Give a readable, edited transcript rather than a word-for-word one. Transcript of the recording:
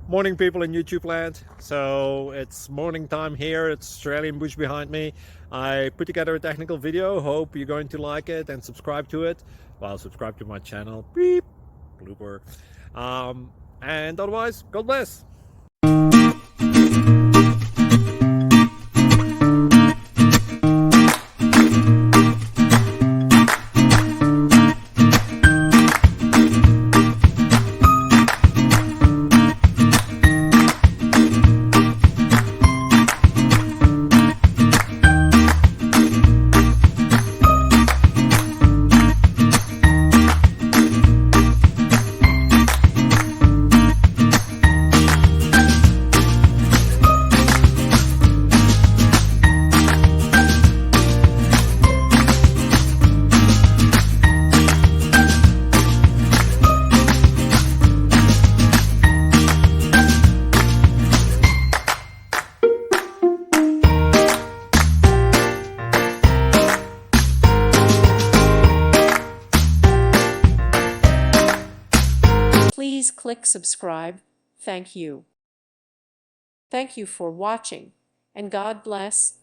Morning, people in YouTube land. So it's morning time here. It's Australian bush behind me. I put together a technical video. Hope you're going to like it and subscribe to it. Well, subscribe to my channel. Beep, blooper. And otherwise, God bless. Please click subscribe. Thank you. Thank you for watching, and God bless.